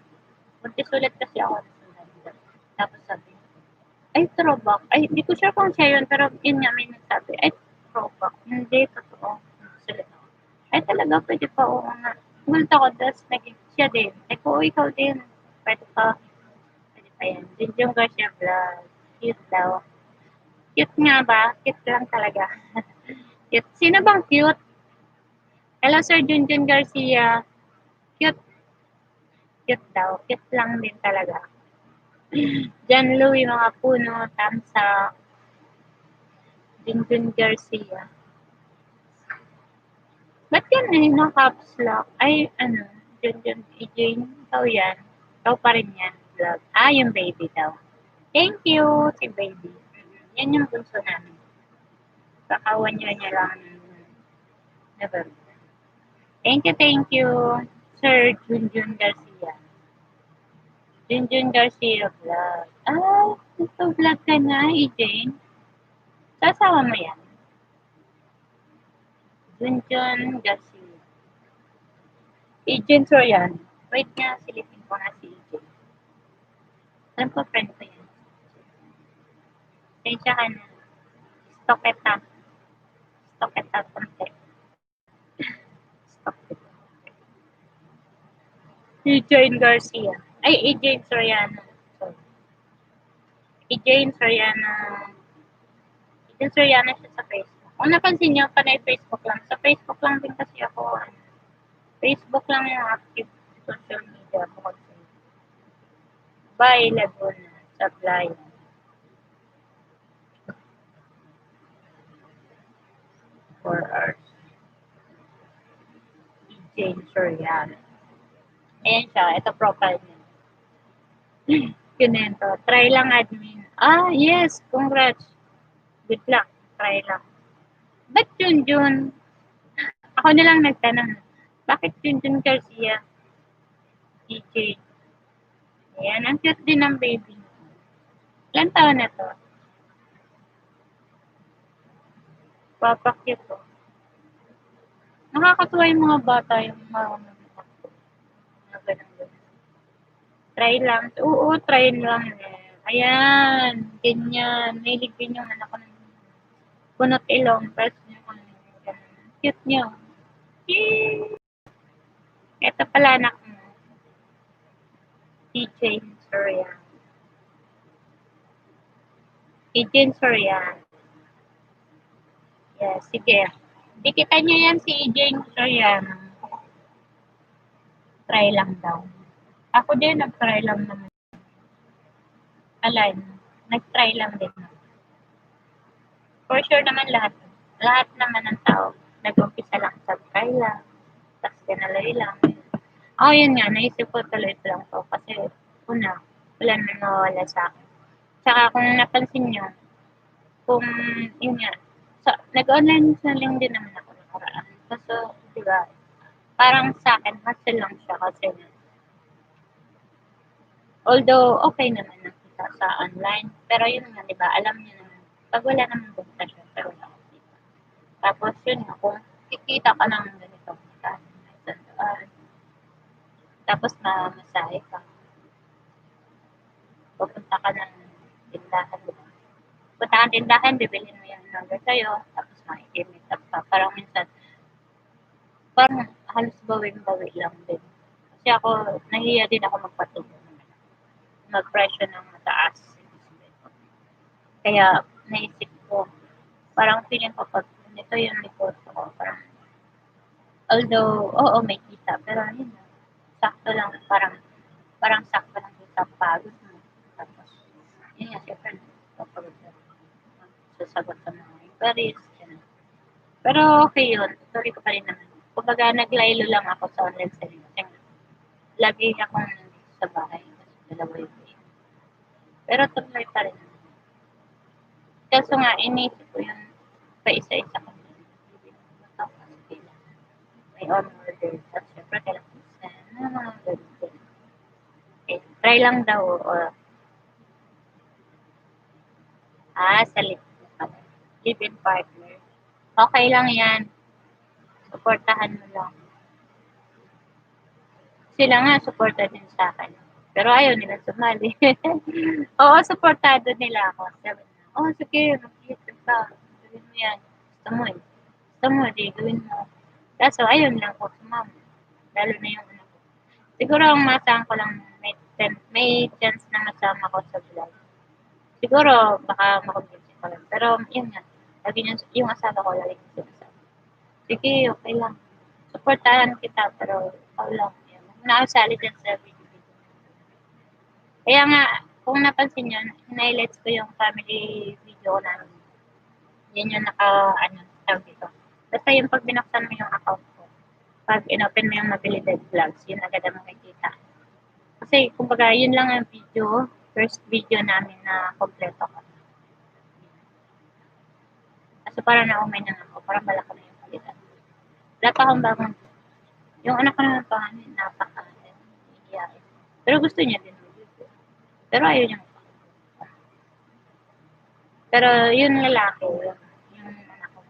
Buntis ulit kasi ako nung November. Tapos sabi niya, "Ay throwback." Ay di ko sure kung siya yun pero yun nga may nagsabi, "Ay throwback." Hindi, totoo. Buntis ulit ako. Ay talaga puwede pa, oo nga. Gulat ako tapos naging siya din. Sabi ko, "Oh ikaw din, puwede pa." Puwede pa yan. Junjun Garcia Vlog. Cute daw. Cute nga ba? Cute lang talaga. Cute. Sino bang cute? Hello Sir Junjun Garcia. Cute. Cute daw. Cute lang din talaga. John Louie, mga puno, thumbs up. Junjun Garcia. Ba't yan eh, na-caps lock? Ay, ano, Junjun, Jane, ikaw yan. Ikaw pa rin yan, vlog. Ah, yung baby daw. Thank you, si baby. Yan yung bunso namin. Kakawan niya lang ng November. Thank you, Sir Junjun Garcia. Junjun Garcia vlog. Ah, ito vlog ka na, Jane. Sasawa mo yan. Junjun Garcia. Agent Soriano. Wait nga, silipin ko nga si Agent. Alam ko, friend ko yan. Tensya ka na. Stoketa. Stoketa konti. Stoketa. Jane Garcia. Ay, Jane Soriano. Sorry. Jane Soriano. Jane Soriano siya sa Facebook. Kung napansin niyo, panay Facebook lang. Sa Facebook lang din kasi ako. Facebook lang yung active social media ko kasi. Bye, Laguna. Sablay. 4 hours. Jane Soriano. Ayan siya. Ito profile niya. Kinento. Try lang admin. Ah, yes. Congrats. Good luck. Try lang. Ba't Junjun? Ako na lang nagtanong. Bakit Junjun Garcia? DJ. Ayan. Ang cute din ng baby. Ilan taon na to? Papakit to. Nakakatuwa yung mga bata yung mga ganun. Try lang. Oo, try lang. Ayan. Ganyan. Mahilig din yung anak ko ng bunot ilong. Tapos yung cute niya. Yay! Ito pala anak mo. DJ Soriano. DJ Soriano. Yes, sige. Dikitan niyo yan si EJ Soriano. Try lang daw. Ako din, nag-try lang naman. Alam, nag-try lang din. For sure naman lahat. Lahat naman ng tao, nag-umpisa lang sa try lang. Tapos kinalay lang. Oh, yun nga, naisip ko tuloy lang to. Kasi, una, wala naman mawawala sa akin. Tsaka kung napansin nyo, kung, yun nga, so, nag-online selling din naman ako nakaraan. Kaso, di ba, parang sa akin, hassle lang siya kasi although okay naman nakita sa online, pero yun nga, di ba, alam niyo naman, pag wala namang benta siya, pero wala akong kita. Tapos yun nga, kung kikita ka ng ganito, tapos mamasahe ka, pupunta ka ng tindahan, di ba? Punta kang tindahan, bibilhin mo yung number sa'yo, tapos makikimit up ka. Parang minsan, parang halos bawing-bawi lang din. Kasi ako, nahiya din ako magpatuloy. Mag-presyo ng mataas. Kaya, naisip ko, parang feeling ko pag ito yung negosyo ko, parang although, oo, may kita, pero yun lang, sakto lang, parang sakto lang yung sa pagod mo. Tapos, yun nga, syempre, kapagod na sasagot sa mga inquiries, ganun. Pero okay yun, tuloy ko pa rin naman. Kumbaga, naglaylo lang ako sa online selling. Kasi lagi akong nandito sa bahay. Kasi dalawa yung day. Pero tuloy pa rin naman. Kaso nga, inisip ko yung pa-isa-isa ko. May on order. Tapos syempre, kailangan ko sana, ganun. Okay, try lang daw. Sa live-in partner. Okay lang yan. Suportahan mo lang. Sila nga, suporta din sa akin. Pero ayaw nila sumali. Oo, suportado nila ako. Sabi na, oh, sige, mag-YouTube ka. Gawin mo yan. Gusto mo eh. Gusto mo, di gawin mo. Kaso, ayun lang ko sumama. Lalo na yung ano ko. Siguro ang masahan ko lang may chance na masama ko sa vlog. Siguro, baka makonvince ko lang. Pero, yun nga. Lagi yung asawa ko, lagi yung sinasabi. Sige, okay lang. Suportahan kita, pero ikaw lang. Yan. Nakasali dyan sa video. Kaya nga, kung napansin nyo, highlights ko yung family video namin. Yan yung tawag dito. Basta yung pag binuksan mo yung account ko, pag inopen mo yung Mabilidad Vlogs, yun agad ang makikita. Kasi, kumbaga, yun lang ang video, first video namin na kompleto ko. Kasi parang naumay na ako, parang malaki na yung palitan. Wala pa akong bagong, yung anak ko naman pangalan, napaka-iiyakin. Pero gusto niya din ng video. Pero ayaw niya. Pero yung lalaki, yung anak ko,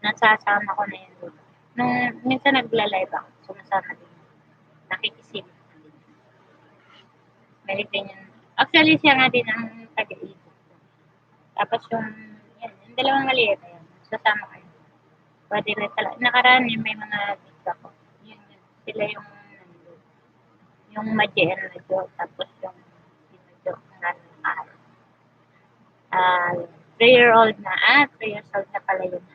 nasasama ko na yun dito. Nung minsan nagla-live ako, sumasama din. Nakikisim. Malig din yun. Actually, siya nga din ang taga-ibig. Tapos yung dalawang maliit na yun, sasama kayo. Pwede rin talaga. Nakaraan yun, may mga gigs ako. Yun. Sila yung Madje and Madjo, tapos yung si Madjo, ang ano, 3-year-old na. 3 years old na pala yun.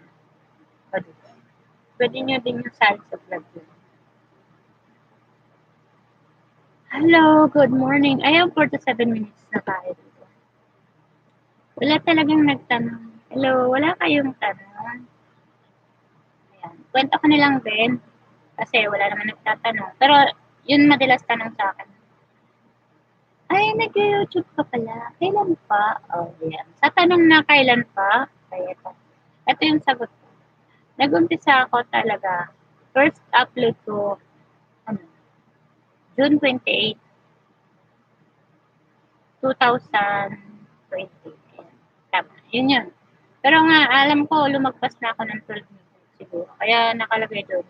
Pwede nyo din yung sali sa vlog yun. Hello, good morning. Ayaw, 47 minutes na tayo dito. Wala talagang nagtanong. Hello, wala kayong tanong. Ayan. Kwento ko na lang din. Kasi wala naman nagtatanong. Pero, yun madalas tanong sa akin. Ay, nag-YouTube ka pala. Kailan pa? Oh, yan. Sa tanong na kailan pa, kaya ito. Ito yung sagot ko. Nag-umpisa ako talaga. First upload ko, ano, June 28, 2020. Ayan. Tama. Yun yun. Pero nga, alam ko, lumagpas na ako ng 12 minutes siguro. Kaya nakalagay doon.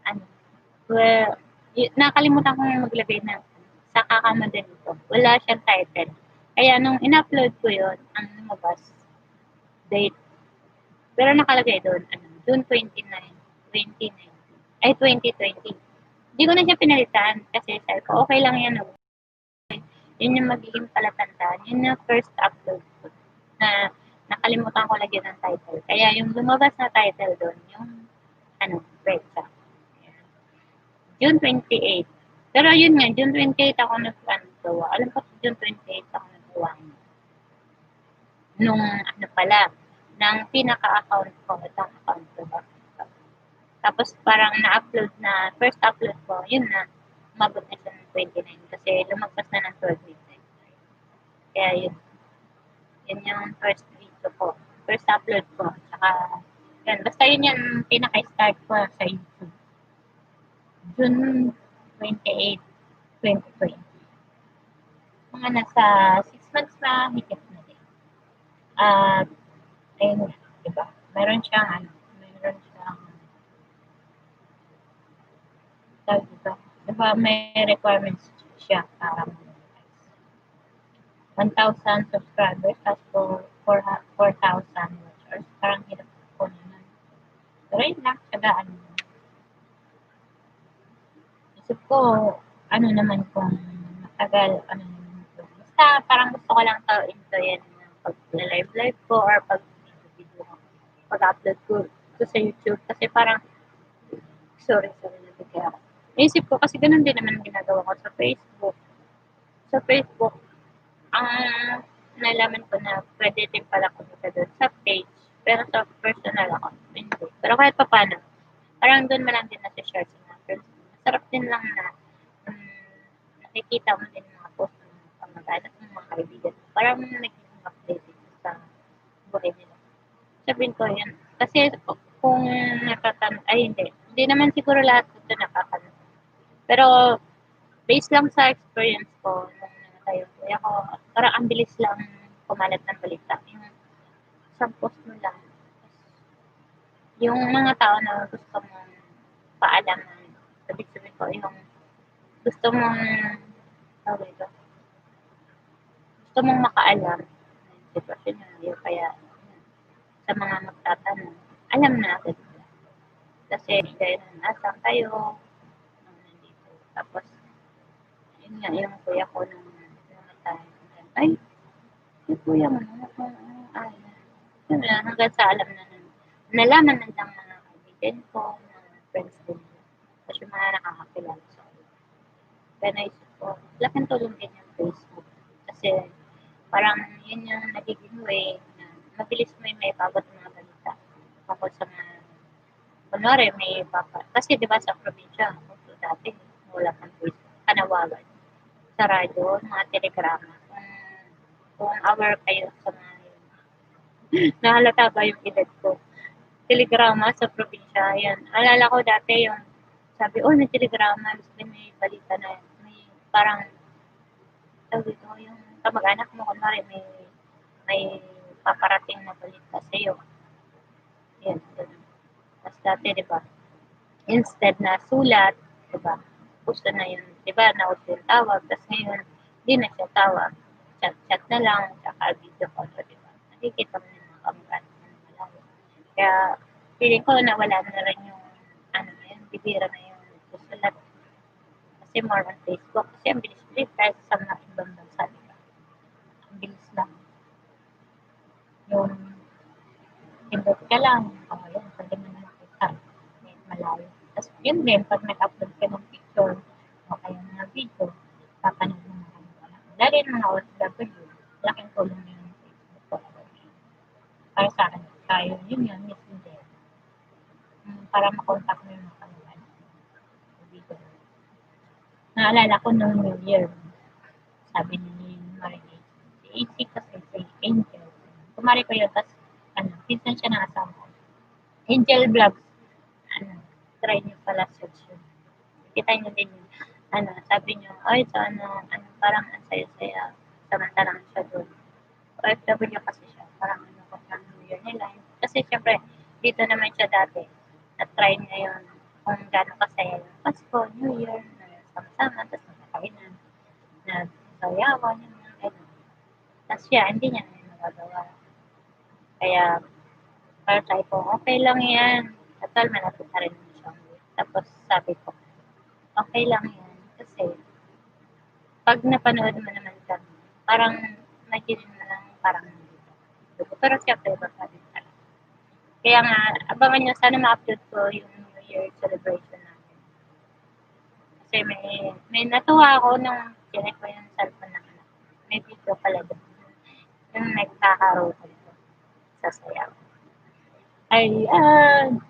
Ano, well, nakalimutan kong maglagay na sa kakamadali ko. Wala siyang title. Kaya nung in-upload ko yun, ang lumabas, date. Pero nakalagay doon, June 29, 2019. Ay, 2020. Hindi ko na siya pinalitan kasi sabi ko, okay lang yan. Yun yung magiging palatandaan. Yun yung first upload ko na nakalimutan ko lagyan ng title. Kaya yung lumabas na title doon, yung Betsa. June 28. Pero yun nga, June 28 ako naggawa. Alam ko June 28 ako nagawa. Nung pala, ng pinaka-account ko, itong account ko. Tapos parang na-upload na, first upload ko, yun na, umabot na siya ng 29 kasi lumagpas na ng 12 midnight. Kaya yun yung first video ko, first upload ko. Saka, yun, basta yun yung pinaka-start ko sa YouTube. June 28, 2020. Mga nasa 6 months na, higit na din. At, ayun nga, diba? Meron siyang, diba, may requirements siya para monetize. 1,000 subscribers, tapos 4,000 watchers. Parang hirap ko naman. Pero yun lang, tsagaan mo. Isip ko, naman kung matagal, basta parang gusto ko lang to enjoyin pag-live ko or pag-video ko, pag-upload ko sa YouTube. Kasi parang, sorry, nabigay ako. Naisip ko kasi ganun din naman ginagawa ko sa Facebook. Sa Facebook, ang nalaman ko na pwede din pala kumita doon sa page. Pero sa personal account, hindi. Pero kahit pa paano, parang doon mo lang din nasi-share sa mga friends mo. Masarap din lang na nakikita mo din mga post ng mga kamag-anak ng mga kaibigan mo. Parang nagiging updated sa buhay nila. Sabihin ko yan. Kasi kung ay hindi naman siguro lahat ito nakakano. Pero based lang sa experience ko nung tayo kuya ko, parang ang bilis lang kumalat ng balita. Yung isang post mo lang. Yung mga tao na gusto mong paalaman, sabihin ko, yung gusto mong, tawag ito, gusto mong makaalam ng sitwasyon nyo, kaya sa mga magtatanong, alam na agad nila. Kasi gaya na nasaan kayo, nandito. Tapos, yun nga, yung kuya ko nung namatay, ay, yung kuya mo, ay, yun na, hanggang sa alam na nalaman na lang mga kaibigan ko, mga friends din nila. Tapos yung mga nakakakilala sa akin. Kaya naisip ko, laking tulong din yung Facebook. Kasi parang yun yung nagiging way na mabilis mo yung may bagot mga balita. Ako sa mga, kunwari may baka. Kasi di ba sa probinsya, kung dati, wala pang Facebook, kanawagan. Sa radyo, mga telegrama. Kung aware kayo sa mga yun. Nahalata ba yung edad ko? Telegrama sa probinsya, yan. Alala ko dati yung sabi, oh, may telegrama, may balita na yan. May parang, tawag ito, yung kamag-anak mo, kunwari, may paparating na balita sa iyo. Yan, ganun. Tapos dati, di ba, instead na sulat, di ba, gusto na yun, di ba, nauso yung tawag, tapos ngayon, hindi na siya tawag. Chat na lang, tsaka video call, di ba? Nakikita mo yung mga kamag-anak mo na malayo. Kaya, feeling ko na wala na rin yung, ano na yun, bibira na yung susulat. Kasi more on Facebook, kasi ang bilis-bilis kahit sa mga ibang bansa, di ba? Ang bilis lang. Yung pindot ka lang, yun, pwede mo na makita. May malayo. Tapos yun din, pag nag-upload ka ng picture, o kaya mga video, papanood mo mga kamag-anak mo. Lalo yung mga OFW, laking tulong na yung Facebook ko. Para sa akin, tayo, yun, messenger. Para makontak mo yung mga kamag-anak mo. Video. Naalala ko nung New Year, sabi ni Marie, si AC kasi si Angel. Kumari ko yun, tapos, pinsan siya ng asawa ko. Angel Vlogs, try niyo pala search yun. Kita niyo din yun. Sabi niyo, ay, so parang ang saya-saya, samantalang siya doon. OFW kasi siya, parang ko siya New Year nila. Kasi syempre, dito naman siya dati. Na-try niya yun kung gano'ng kasaya yung Pasko, New Year, na sama-sama, tapos nakakainan, nagsayawan, yung mga gano'n. Tapos siya, hindi niya na magagawa. Kaya, para tayo ko, okay lang yan. Total, malapit na rin siya. Tapos sabi ko, okay lang yan. Kasi, pag napanood mo naman kami, parang nagiging mo lang parang nandito. Pero siyempre, baka din talaga. Kaya nga, abangan nyo, sana ma-upload ko yung New Year celebration natin. Kasi may natuwa ako nung chinek ko yung cellphone ng anak. May video pala doon. Yung nagkakaroon ko sa sayaw.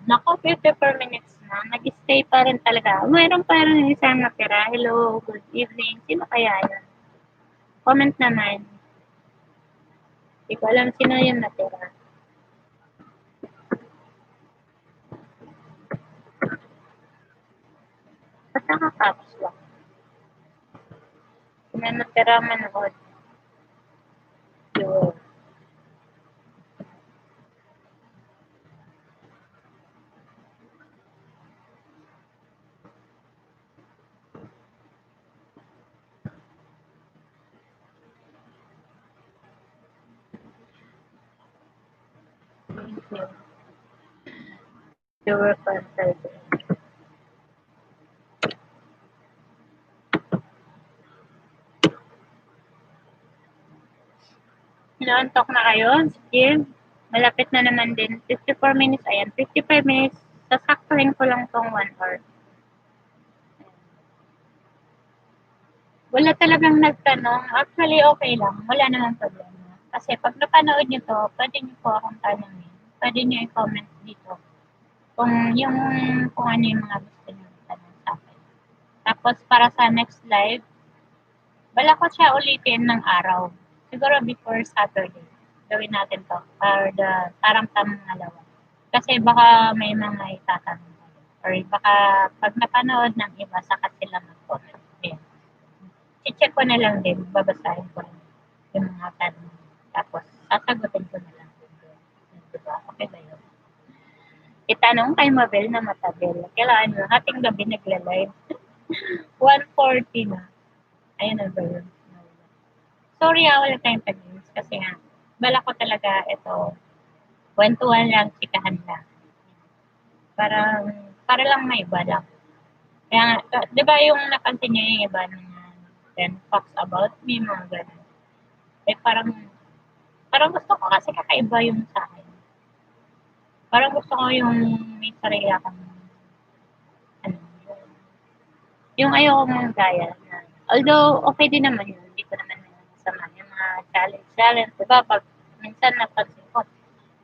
Naku, 54 minutes na. Nag-stay pa rin talaga. Mayroon pa rin isang natira. Hello, good evening. Sino kaya yun? Comment naman. Hindi ko alam sino yung natira. Ba't nakakaps lang? Sino natira manood? Yun. Thank you. You were consulted. Inaantok na kayo? Sige. Malapit na naman din. 54 minutes. Ayan, 55 minutes. Sasaktuhin ko lang tong 1 hour. Wala talagang nagtanong. Actually, okay lang. Wala namang problema. Kasi pag napanood nyo to, pwede nyo po akong tanongin. Pwede nyo i-comment dito kung yung kung ano yung mga gusto nyo tanong sa akin. Tapos para sa next live, bala ko siya ulitin ng araw. Siguro before Saturday. Gawin natin to. Parang tamang alawa. Kasi baka may mga itatanong. Or baka pag napanood ng iba, saka sila mag-comment. Ayan. I-check ko na lang din. Babasahin ko lang yung mga tanong. Tapos, sasagutin ko na lang din. Diba? Okay ba yun? Itanong kay Mabel na Matabel. Kailangan mo, hating gabi nagla-live. 1:40 na. Ayun na ba yun? Sorry wala tayong pag-news kasi nga, bala ko talaga ito, kwentuhan lang, chikahan lang. Para lang may iba lang. Kaya nga, di ba yung napansin niyo yung iba na 10 facts about me, mga ganun. Eh parang gusto ko kasi kakaiba yung sa akin. Parang gusto ko yung may sarili akong, ano, yung ayoko mong gaya na, although okay din naman yun, hindi ko naman masama yung mga challenge. Diba pag minsan napansin ko,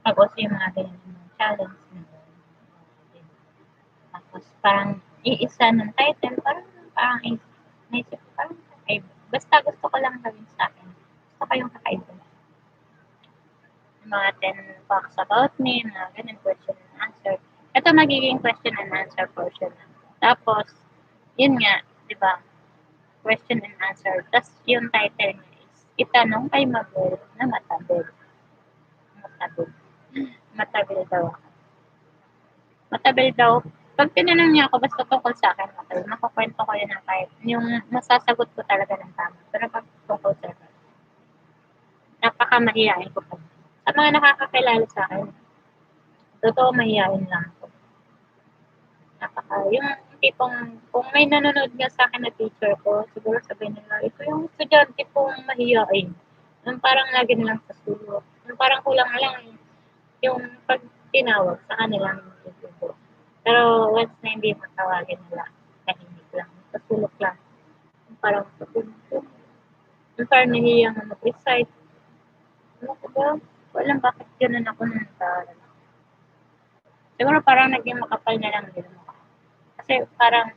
pag also yung mga ganyan yung challenge na tapos parang iisa ng title, parang naisip ko, parang kakaiba. Basta gusto ko lang gawin sa akin. Gusto ko yung kakaiba. Mga 10 facts about me, mga ganun, question and answer. Ito magiging question and answer portion. Tapos, yun nga, di ba, question and answer. Tapos yung title niya is, itanong kay Mabel na matabil. Matabil. Matabil daw ako. Matabil daw. Pag tinanong niya ako, basta tungkol sa akin, okay, makukwento ko yun ng kahit, yung masasagot ko talaga ng tama. Pero pag tungkol sa akin, napaka-mahihain ko pa. Sa mga nakakakilala sa akin, totoo mahihain lang ako. Yung tipong, kung may nanonood nga sa akin na teacher ko, siguro sabihin nila, ito yung estudyante pong mahihain. Yung parang lagi nilang sa sulok. Yung parang kulang lang yung pag tinawag sa kanilang tutubo. Pero once na hindi mo tawagin nila, tahimik lang, sa sulok lang. Yung parang tutulog. Yung parang nahihiyang mag-recite. Ano ko ba? Walang bakit ganun ako nung nag siguro parang naging makapal na lang din ako. Kasi parang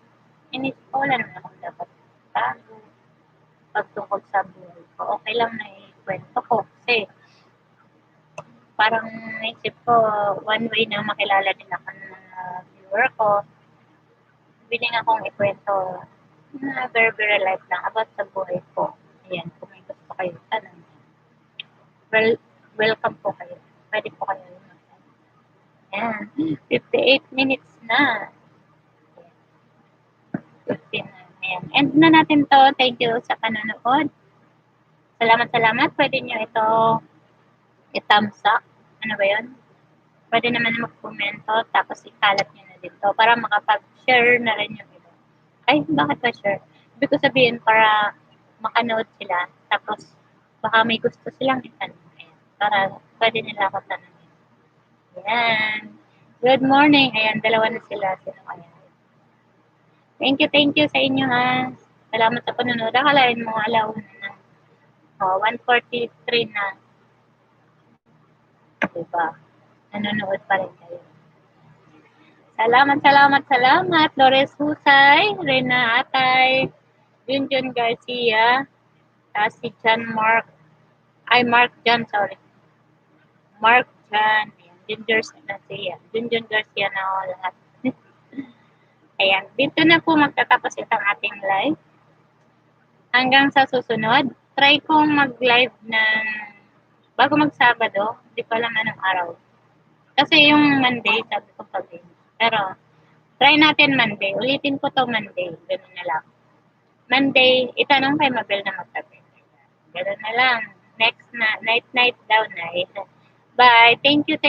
inisip ko wala naman akong dapat tago pagtungkol sa buhay ko. Okay lang na ikwento ko kasi parang naisip ko one way na makilala din ako ng mga viewer ko. Biling akong ikwento na very life lang about sa buhay ko. Ayan, kung may gusto kayo tanong. Well, welcome po kayo. Pwede po kayo. Ayan, 58 minutes na. 15 na. Ayan. End na natin to. Thank you sa panonood. Salamat. Pwede nyo ito i-thumbs up. Ano ba yun? Pwede naman mag-komento tapos ikalat nyo na dito para makapag-share na rin yung iba. Ay, bakit ba share? Ibig ko sabihin para makanood sila tapos baka may gusto silang itanong. Ayan. Para pwede nila ako tanongin. Ayan. Good morning. Ayan, dalawa na sila. Sino kaya? Thank you sa inyo ha. Salamat sa panonood. Akalain mo, alaw na. 1:43 na. Diba? Nanonood pa rin kayo. Salamat. Lores Husay, Rena Atay, Junjun Garcia, si John Mark, Mark John, sorry. Mark John, Junjun Garcia na ako lahat. Ayan, dito na po magtatapos itong ating live. Hanggang sa susunod, try kong mag-live ng bago mag-Sabado, hindi ko alam anong araw. Kasi yung Monday, sabi ko pag pero try natin Monday. Ulitin ko to Monday. Ganun na lang. Monday, itanong kay Mabel na magtabi. Ganun na lang. Next na, night daw na. Bye. Thank you,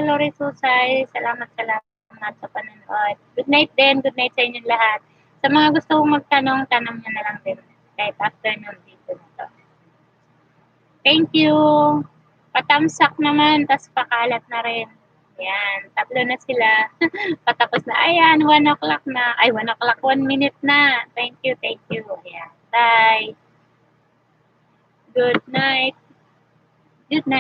Lori Susay. Salamat sa panonood. Good night din. Good night sa inyong lahat. Sa mga gusto kong magtanong, tanong nyo na lang din. Kahit after ng video na to. Thank you. Patamsak naman, tas pakalat na rin. Ayan, 3 na sila. Patapos na. Ayan, 1:00 na. Ay, 1:00, 1 minute na. Thank you, thank you. Ayan, bye. Good night. Good night.